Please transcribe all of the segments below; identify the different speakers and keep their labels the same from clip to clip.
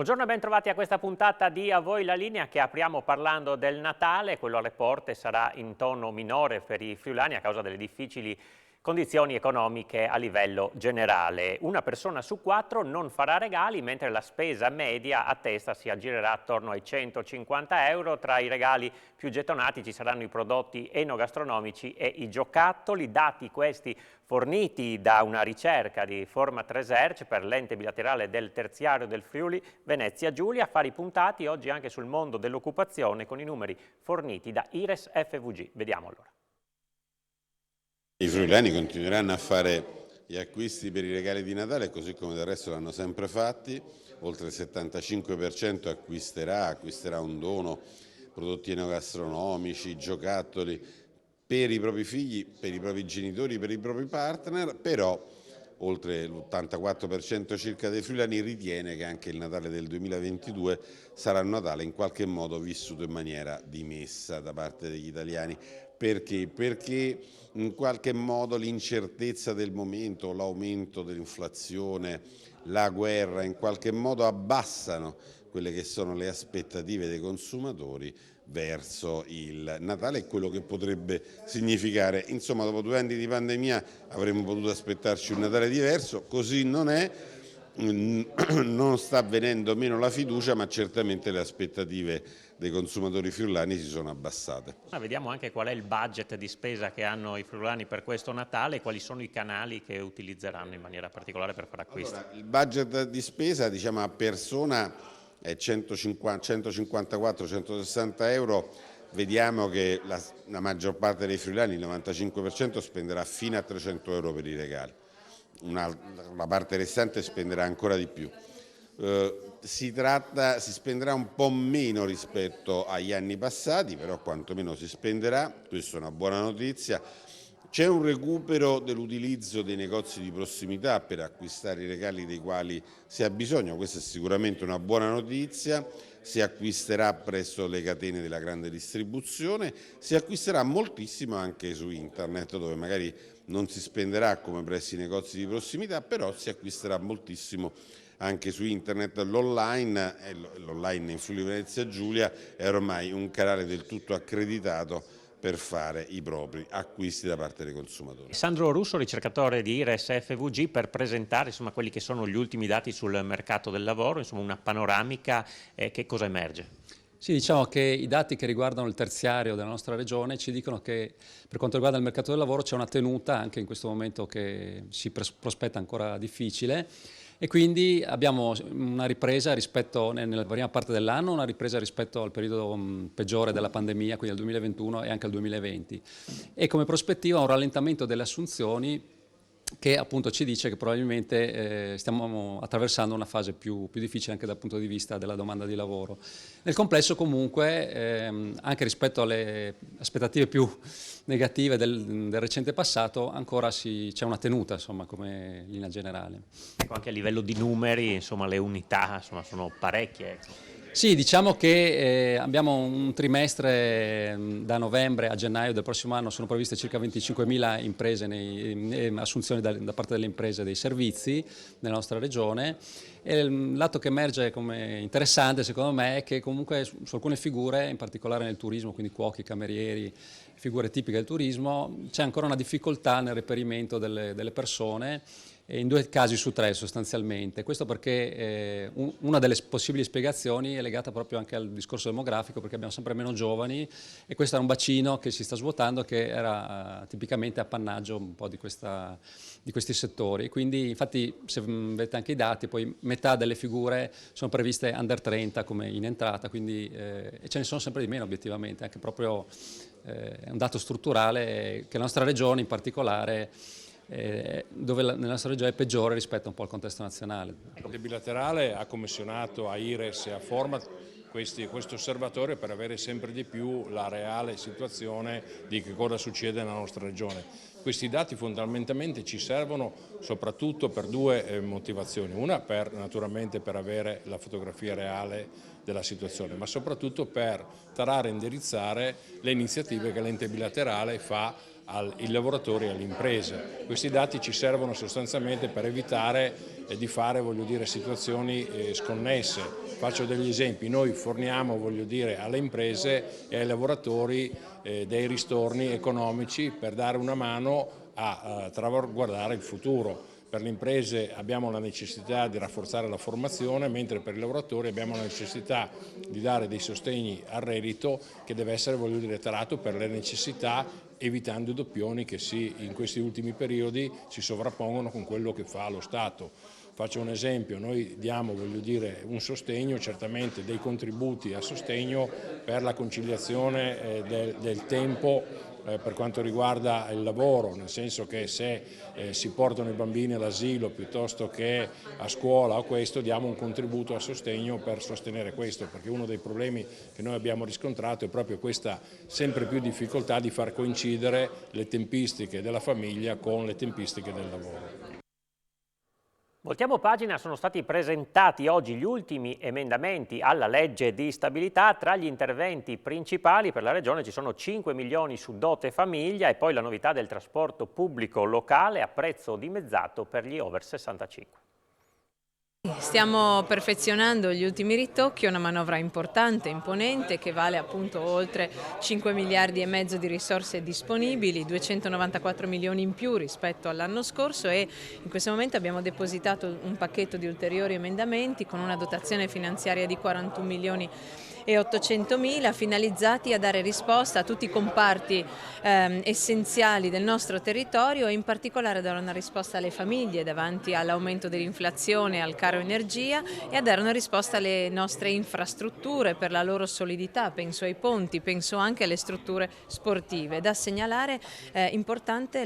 Speaker 1: Buongiorno e ben trovati a questa puntata di A Voi la Linea che apriamo parlando del Natale. Quello alle porte sarà in tono minore per i friulani a causa delle difficili condizioni economiche a livello generale. Una persona su 4 non farà regali, mentre la spesa media a testa si aggirerà attorno ai 150 euro. Tra i regali più gettonati ci saranno i prodotti enogastronomici e i giocattoli, dati questi forniti da una ricerca di Format Research per l'ente bilaterale del terziario del Friuli Venezia Giulia. Affari puntati oggi anche sul mondo dell'occupazione con i numeri forniti da IRES FVG. Vediamo allora.
Speaker 2: I friulani continueranno a fare gli acquisti per i regali di Natale così come del resto l'hanno sempre fatti. Oltre il 75% acquisterà un dono, prodotti enogastronomici, giocattoli per i propri figli, per i propri genitori, per i propri partner, però oltre l'84% circa dei friulani ritiene che anche il Natale del 2022 sarà un Natale in qualche modo vissuto in maniera dimessa da parte degli italiani. Perché? Perché in qualche modo l'incertezza del momento, l'aumento dell'inflazione, la guerra in qualche modo abbassano quelle che sono le aspettative dei consumatori verso il Natale e quello che potrebbe significare. Insomma, dopo 2 anni di pandemia avremmo potuto aspettarci un Natale diverso, così non è, non sta venendo meno la fiducia, ma certamente le aspettative dei consumatori friulani si sono abbassate.
Speaker 1: Vediamo anche qual è il budget di spesa che hanno i friulani per questo Natale e quali sono i canali che utilizzeranno in maniera particolare per fare acquisti.
Speaker 2: Allora, il budget di spesa, diciamo, a persona è 154-160 euro. Vediamo che la maggior parte dei friulani, il 95%, spenderà fino a 300 euro per i regali. La parte restante spenderà ancora di più. Si spenderà un po' meno rispetto agli anni passati, però quantomeno si spenderà, questa è una buona notizia. C'è un recupero dell'utilizzo dei negozi di prossimità per acquistare i regali dei quali si ha bisogno, questa è sicuramente una buona notizia. Si acquisterà presso le catene della grande distribuzione, si acquisterà moltissimo anche su internet, dove magari non si spenderà come presso i negozi di prossimità, però si acquisterà moltissimo anche su internet. L'online in Friuli Venezia Giulia è ormai un canale del tutto accreditato per fare i propri acquisti da parte dei consumatori.
Speaker 1: Sandro Russo, ricercatore di IRES FVG, per presentare quelli che sono gli ultimi dati sul mercato del lavoro, una panoramica, che cosa emerge?
Speaker 3: Sì, diciamo che i dati che riguardano il terziario della nostra regione ci dicono che per quanto riguarda il mercato del lavoro c'è una tenuta anche in questo momento che si prospetta ancora difficile. E quindi abbiamo una ripresa rispetto, nella prima parte dell'anno, una ripresa rispetto al periodo peggiore della pandemia, quindi al 2021 e anche al 2020. E come prospettiva un rallentamento delle assunzioni che appunto ci dice che probabilmente stiamo attraversando una fase più difficile anche dal punto di vista della domanda di lavoro. Nel complesso comunque, anche rispetto alle aspettative più negative del recente passato, ancora c'è una tenuta come linea generale.
Speaker 1: Ecco, anche a livello di numeri, le unità sono parecchie.
Speaker 3: Sì, diciamo che abbiamo un trimestre da novembre a gennaio del prossimo anno, sono previste circa 25.000 imprese, assunzioni da parte delle imprese dei servizi nella nostra regione. E il lato che emerge come interessante secondo me è che comunque su alcune figure, in particolare nel turismo, quindi cuochi, camerieri, figure tipiche del turismo, c'è ancora una difficoltà nel reperimento delle persone, in 2 casi su 3 sostanzialmente. Questo perché una delle possibili spiegazioni è legata proprio anche al discorso demografico, perché abbiamo sempre meno giovani e questo è un bacino che si sta svuotando, che era tipicamente appannaggio un po' di questi settori. Quindi infatti, se vedete anche i dati, poi metà delle figure sono previste under 30 come in entrata, quindi e ce ne sono sempre di meno obiettivamente, anche proprio è un dato strutturale che la nostra regione in particolare dove nella nostra regione è peggiore rispetto un po' al contesto nazionale.
Speaker 4: L'ente bilaterale ha commissionato a IRES e a Format questo osservatorio per avere sempre di più la reale situazione di che cosa succede nella nostra regione. Questi dati fondamentalmente ci servono soprattutto per 2 motivazioni. Una naturalmente per avere la fotografia reale della situazione, ma soprattutto per tarare e indirizzare le iniziative che l'ente bilaterale fa ai lavoratori e alle imprese. Questi dati ci servono sostanzialmente per evitare di fare, situazioni sconnesse. Faccio degli esempi: noi forniamo, alle imprese e ai lavoratori dei ristorni economici per dare una mano a salvaguardare il futuro. Per le imprese abbiamo la necessità di rafforzare la formazione, mentre per i lavoratori abbiamo la necessità di dare dei sostegni al reddito che deve essere tarato per le necessità, evitando i doppioni che in questi ultimi periodi si sovrappongono con quello che fa lo Stato. Faccio un esempio: noi diamo un sostegno, certamente dei contributi a sostegno per la conciliazione del tempo per quanto riguarda il lavoro, nel senso che se si portano i bambini all'asilo piuttosto che a scuola o questo, diamo un contributo a sostegno per sostenere questo, perché uno dei problemi che noi abbiamo riscontrato è proprio questa sempre più difficoltà di far coincidere le tempistiche della famiglia con le tempistiche del lavoro.
Speaker 1: Voltiamo pagina, sono stati presentati oggi gli ultimi emendamenti alla legge di stabilità. Tra gli interventi principali per la Regione ci sono 5 milioni su dote famiglia e poi la novità del trasporto pubblico locale a prezzo dimezzato per gli over 65.
Speaker 5: Stiamo perfezionando gli ultimi ritocchi, è una manovra importante, imponente, che vale appunto oltre 5 miliardi e mezzo di risorse disponibili, 294 milioni in più rispetto all'anno scorso, e in questo momento abbiamo depositato un pacchetto di ulteriori emendamenti con una dotazione finanziaria di 41 milioni e 800 mila, finalizzati a dare risposta a tutti i comparti essenziali del nostro territorio, e in particolare a dare una risposta alle famiglie davanti all'aumento dell'inflazione, al caro energia, e a dare una risposta alle nostre infrastrutture per la loro solidità. Penso ai ponti, penso anche alle strutture sportive. Da segnalare importante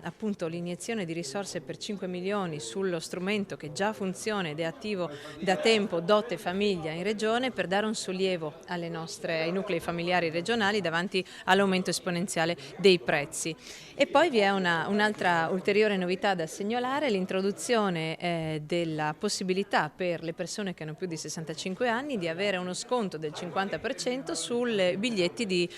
Speaker 5: appunto l'iniezione di risorse per 5 milioni sullo strumento che già funziona ed è attivo da tempo, Dote Famiglia in Regione, per dare un sollievo ai nuclei familiari regionali davanti all'aumento esponenziale dei prezzi. E poi vi è un'altra ulteriore novità da segnalare: l'introduzione della possibilità per le persone che hanno più di 65 anni di avere uno sconto del 50% sui biglietti di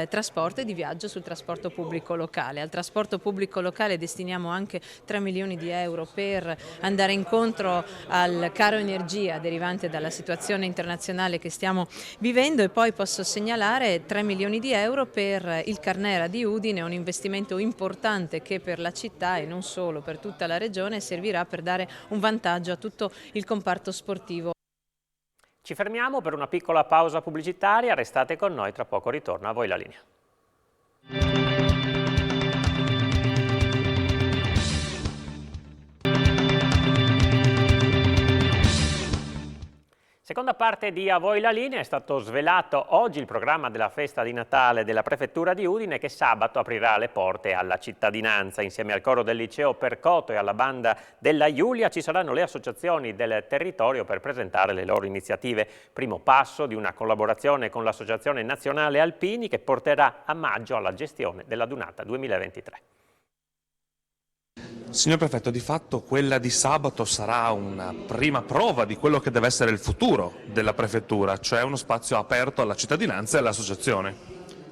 Speaker 5: trasporto e di viaggio sul trasporto pubblico locale. Al trasporto pubblico locale destiniamo anche 3 milioni di euro per andare incontro al caro energia derivante dalla situazione internazionale che stiamo vivendo, e poi posso segnalare 3 milioni di euro per il Carnera di Udine, un investimento importante che per la città e non solo, per tutta la regione, servirà per dare un vantaggio a tutto il comparto sportivo.
Speaker 1: Ci fermiamo per una piccola pausa pubblicitaria, restate con noi, tra poco ritorna a voi la linea. Seconda parte di A voi la linea. È stato svelato oggi il programma della festa di Natale della Prefettura di Udine, che sabato aprirà le porte alla cittadinanza. Insieme al coro del liceo Percoto e alla banda della Giulia ci saranno le associazioni del territorio per presentare le loro iniziative. Primo passo di una collaborazione con l'Associazione Nazionale Alpini, che porterà a maggio alla gestione della Dunata 2023.
Speaker 6: Signor Prefetto, di fatto quella di sabato sarà una prima prova di quello che deve essere il futuro della Prefettura, cioè uno spazio aperto alla cittadinanza e all'associazione.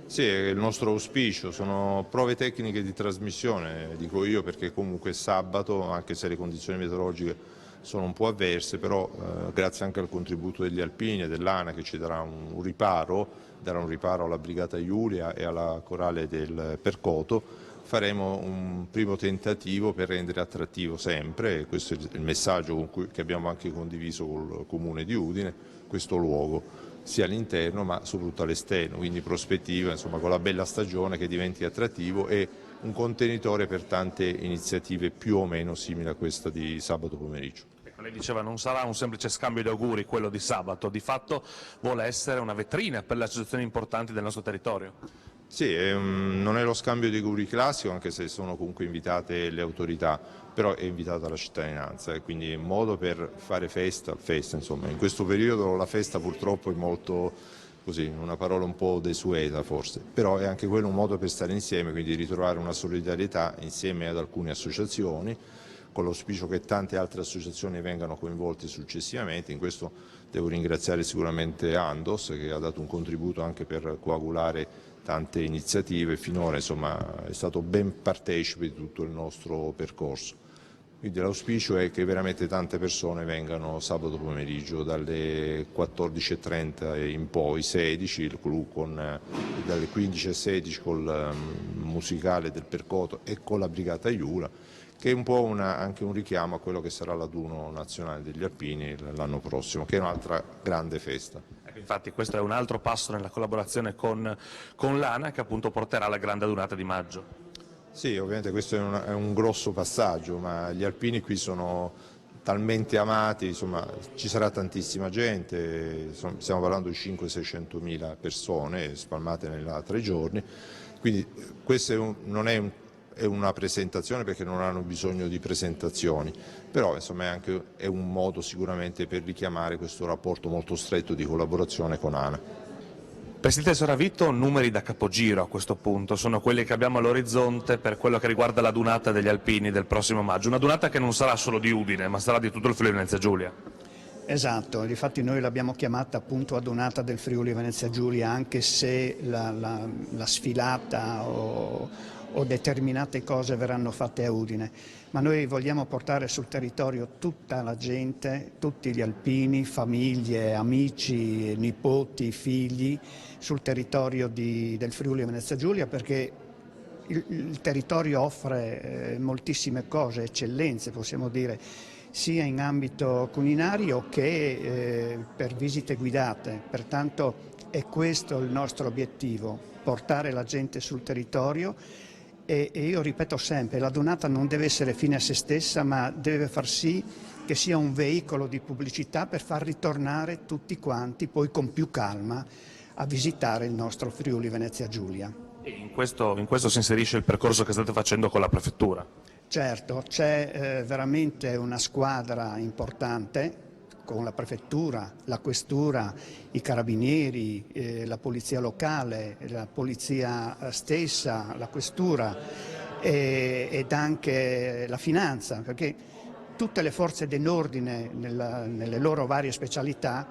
Speaker 7: Sì, è il nostro auspicio, sono prove tecniche di trasmissione, dico io, perché comunque è sabato, anche se le condizioni meteorologiche sono un po' avverse, però grazie anche al contributo degli alpini e dell'ANA, che ci darà un riparo alla Brigata Giulia e alla Corale del Percoto, faremo un primo tentativo per rendere attrattivo sempre, questo è il messaggio che abbiamo anche condiviso col Comune di Udine, questo luogo, sia all'interno ma soprattutto all'esterno, quindi prospettiva, insomma, con la bella stagione, che diventi attrattivo e un contenitore per tante iniziative più o meno simili a questa di sabato pomeriggio.
Speaker 6: Lei diceva non sarà un semplice scambio di auguri quello di sabato, di fatto vuole essere una vetrina per le associazioni importanti del nostro territorio.
Speaker 7: Sì, non è lo scambio di auguri classico, anche se sono comunque invitate le autorità, però è invitata la cittadinanza, e quindi è un modo per fare festa, insomma. In questo periodo la festa purtroppo è molto, così, una parola un po' desueta forse, però è anche quello un modo per stare insieme, quindi ritrovare una solidarietà insieme ad alcune associazioni, con l'auspicio che tante altre associazioni vengano coinvolte successivamente. In questo devo ringraziare sicuramente Andos, che ha dato un contributo anche per coagulare tante iniziative, finora insomma è stato ben partecipe di tutto il nostro percorso. Quindi l'auspicio è che veramente tante persone vengano sabato pomeriggio dalle 14:30 in poi, 16, il clou dalle 15:16 col musicale del Percoto e con la Brigata Iula, che è un po' anche un richiamo a quello che sarà l'Aduno Nazionale degli Alpini l'anno prossimo, che è un'altra grande festa.
Speaker 6: Infatti questo è un altro passo nella collaborazione con l'ANA, che appunto porterà alla grande adunata di maggio.
Speaker 7: Sì, ovviamente questo è un grosso passaggio, ma gli alpini qui sono talmente amati, insomma ci sarà tantissima gente, stiamo parlando di 500-600 mila persone spalmate negli 3 giorni, quindi questo non è una presentazione, perché non hanno bisogno di presentazioni, però insomma è un modo sicuramente per richiamare questo rapporto molto stretto di collaborazione con ANA.
Speaker 6: Presidente Soravito, numeri da capogiro a questo punto, sono quelli che abbiamo all'orizzonte per quello che riguarda la dunata degli Alpini del prossimo maggio, una dunata che non sarà solo di Udine, ma sarà di tutto il Friuli Venezia Giulia.
Speaker 8: Esatto, difatti noi l'abbiamo chiamata appunto adunata del Friuli Venezia Giulia, anche se la sfilata o determinate cose verranno fatte a Udine, ma noi vogliamo portare sul territorio tutta la gente, tutti gli alpini, famiglie, amici, nipoti, figli, sul territorio del Friuli Venezia Giulia, perché il territorio offre moltissime cose, eccellenze possiamo dire, sia in ambito culinario che per visite guidate, pertanto è questo il nostro obiettivo, portare la gente sul territorio. E io ripeto sempre, la donata non deve essere fine a se stessa, ma deve far sì che sia un veicolo di pubblicità per far ritornare tutti quanti, poi con più calma, a visitare il nostro Friuli Venezia Giulia.
Speaker 6: E in questo si inserisce il percorso che state facendo con la Prefettura?
Speaker 8: Certo, c'è veramente una squadra importante, con la Prefettura, la Questura, i Carabinieri, la Polizia locale, la Polizia stessa, la Questura ed anche la Finanza, perché tutte le forze dell'ordine nelle loro varie specialità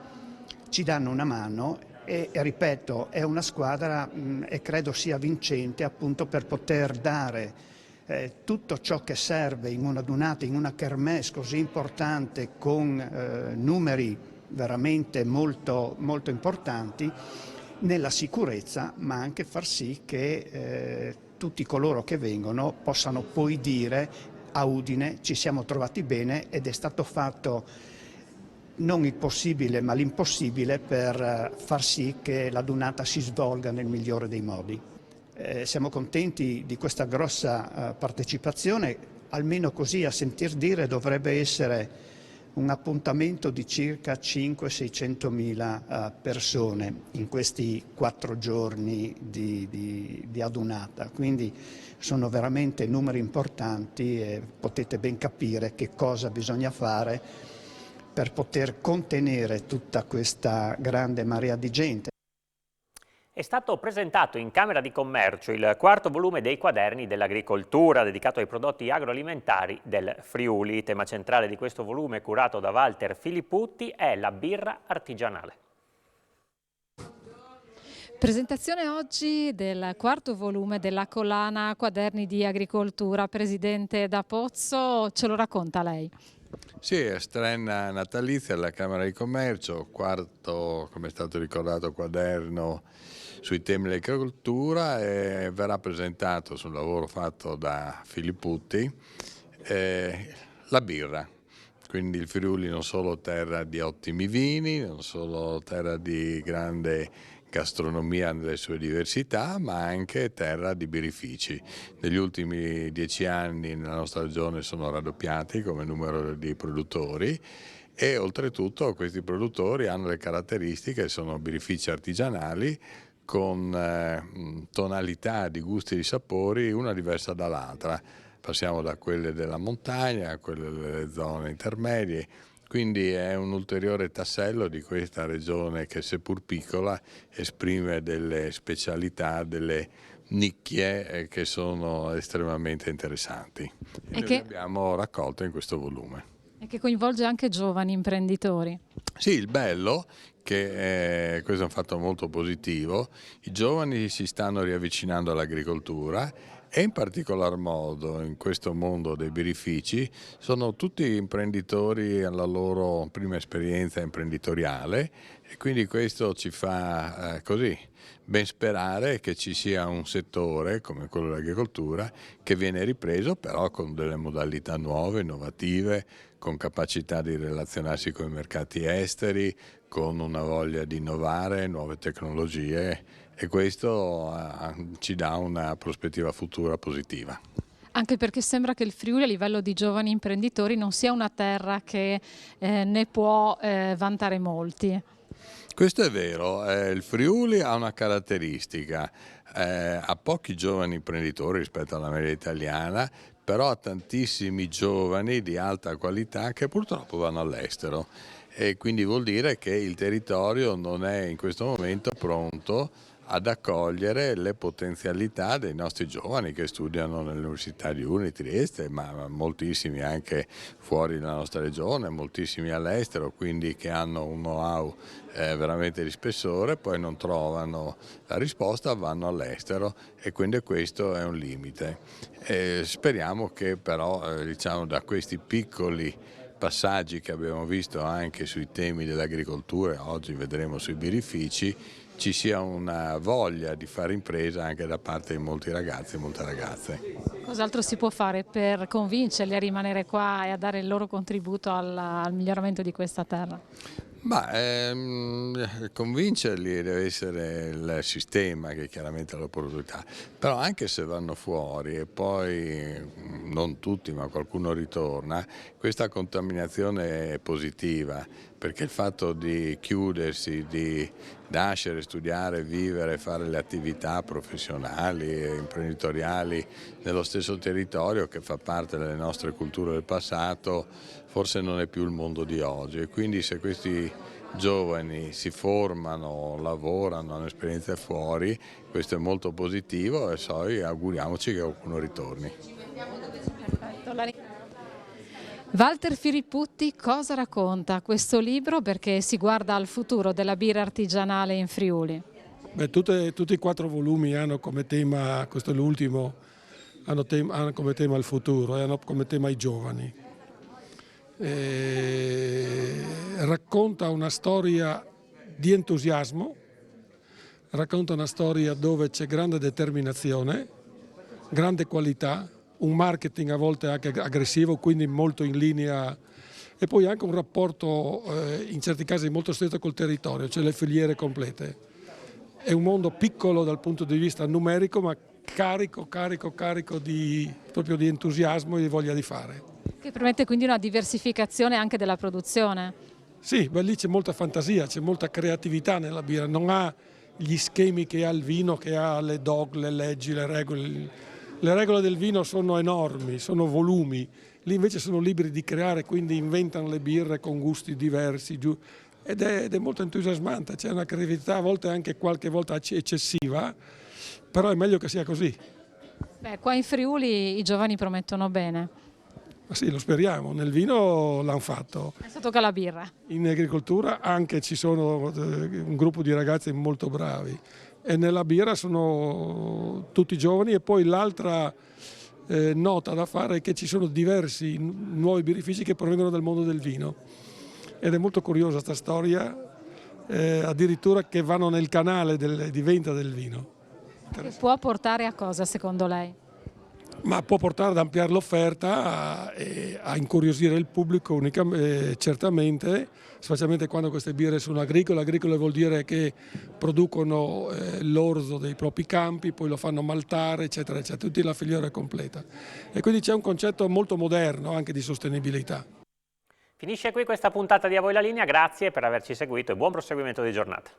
Speaker 8: ci danno una mano e ripeto, è una squadra e credo sia vincente appunto per poter dare tutto ciò che serve in una dunata, in una kermesse così importante con numeri veramente molto, molto importanti nella sicurezza, ma anche far sì che tutti coloro che vengono possano poi dire a Udine ci siamo trovati bene ed è stato fatto non il possibile ma l'impossibile per far sì che la dunata si svolga nel migliore dei modi. Siamo contenti di questa grossa partecipazione, almeno così a sentir dire dovrebbe essere un appuntamento di circa 500-600 mila persone in questi 4 giorni di adunata, quindi sono veramente numeri importanti e potete ben capire che cosa bisogna fare per poter contenere tutta questa grande marea di gente.
Speaker 1: È stato presentato in Camera di Commercio il 4º volume dei quaderni dell'agricoltura dedicato ai prodotti agroalimentari del Friuli. Tema centrale di questo volume, curato da Walter Filipputti, è la birra artigianale.
Speaker 9: Presentazione oggi del 4º volume della collana Quaderni di Agricoltura. Presidente Da Pozzo, ce lo racconta lei?
Speaker 10: Sì, è estrena natalizia alla Camera di Commercio, 4º, come è stato ricordato, quaderno sui temi dell'agricoltura, e verrà presentato sul lavoro fatto da Filipputti la birra. Quindi il Friuli non solo terra di ottimi vini, non solo terra di grande gastronomia nelle sue diversità, ma anche terra di birrifici. Negli ultimi 10 anni nella nostra regione sono raddoppiati come numero di produttori e oltretutto questi produttori hanno le caratteristiche, sono birrifici artigianali con tonalità di gusti e di sapori una diversa dall'altra. Passiamo da quelle della montagna a quelle delle zone intermedie, quindi è un ulteriore tassello di questa regione che, seppur piccola, esprime delle specialità, delle nicchie che sono estremamente interessanti. E che abbiamo raccolto in questo volume.
Speaker 9: E che coinvolge anche giovani imprenditori.
Speaker 10: Sì, il bello che questo è un fatto molto positivo, i giovani si stanno riavvicinando all'agricoltura e in particolar modo in questo mondo dei birrifici sono tutti imprenditori alla loro prima esperienza imprenditoriale e quindi questo ci fa così ben sperare che ci sia un settore come quello dell'agricoltura che viene ripreso però con delle modalità nuove, innovative, con capacità di relazionarsi con i mercati esteri, con una voglia di innovare, nuove tecnologie e questo ci dà una prospettiva futura positiva.
Speaker 9: Anche perché sembra che il Friuli a livello di giovani imprenditori non sia una terra che ne può vantare molti.
Speaker 10: Questo è vero, il Friuli ha una caratteristica, ha pochi giovani imprenditori rispetto alla media italiana, però ha tantissimi giovani di alta qualità che purtroppo vanno all'estero e quindi vuol dire che il territorio non è in questo momento pronto ad accogliere le potenzialità dei nostri giovani che studiano nell'Università di Udine, Trieste, ma moltissimi anche fuori dalla nostra regione, moltissimi all'estero, quindi che hanno un know-how veramente di spessore, poi non trovano la risposta, vanno all'estero e quindi questo è un limite. Speriamo che però diciamo, da questi piccoli passaggi che abbiamo visto anche sui temi dell'agricoltura, oggi vedremo sui birrifici, ci sia una voglia di fare impresa anche da parte di molti ragazzi e molte ragazze.
Speaker 9: Cos'altro si può fare per convincerli a rimanere qua e a dare il loro contributo al miglioramento di questa terra?
Speaker 10: Convincerli deve essere il sistema che chiaramente ha l'opportunità, però anche se vanno fuori e poi non tutti ma qualcuno ritorna, questa contaminazione è positiva perché il fatto di chiudersi, di nascere, studiare, vivere, fare le attività professionali e imprenditoriali nello stesso territorio che fa parte delle nostre culture del passato forse non è più il mondo di oggi e quindi se questi giovani si formano, lavorano, hanno esperienze fuori, questo è molto positivo e poi auguriamoci che qualcuno ritorni.
Speaker 9: Walter Filipputti cosa racconta questo libro perché si guarda al futuro della birra artigianale in Friuli?
Speaker 11: Tutti i 4 volumi hanno come tema, questo è l'ultimo, hanno come tema il futuro e hanno come tema i giovani. Racconta una storia di entusiasmo, racconta una storia dove c'è grande determinazione, grande qualità, un marketing a volte anche aggressivo, quindi molto in linea, e poi anche un rapporto in certi casi molto stretto col territorio, cioè le filiere complete. È un mondo piccolo dal punto di vista numerico, ma carico proprio di entusiasmo e di voglia di fare.
Speaker 9: Che permette quindi una diversificazione anche della produzione? Sì,
Speaker 11: lì c'è molta fantasia, c'è molta creatività nella birra, non ha gli schemi che ha il vino, che ha le DOC, le leggi, le regole. Le regole del vino sono enormi, sono volumi, lì invece sono liberi di creare, quindi inventano le birre con gusti diversi ed è molto entusiasmante, c'è una creatività a volte anche qualche volta eccessiva, però è meglio che sia così.
Speaker 9: Qua in Friuli i giovani promettono bene.
Speaker 11: Ma sì, lo speriamo, nel vino l'hanno fatto.
Speaker 9: Adesso tocca la birra.
Speaker 11: In agricoltura anche ci sono un gruppo di ragazzi molto bravi. E nella birra sono tutti giovani e poi l'altra nota da fare è che ci sono diversi nuovi birrifici che provengono dal mondo del vino ed è molto curiosa questa storia, addirittura che vanno nel canale di vendita del vino.
Speaker 9: Che può portare a cosa secondo lei?
Speaker 11: Ma può portare ad ampliare l'offerta, a incuriosire il pubblico certamente, specialmente quando queste birre sono agricole. Agricole vuol dire che producono l'orzo dei propri campi, poi lo fanno maltare, eccetera, eccetera, tutta la filiera completa. E quindi c'è un concetto molto moderno anche di sostenibilità.
Speaker 1: Finisce qui questa puntata di A Voi la Linea, grazie per averci seguito e buon proseguimento di giornata.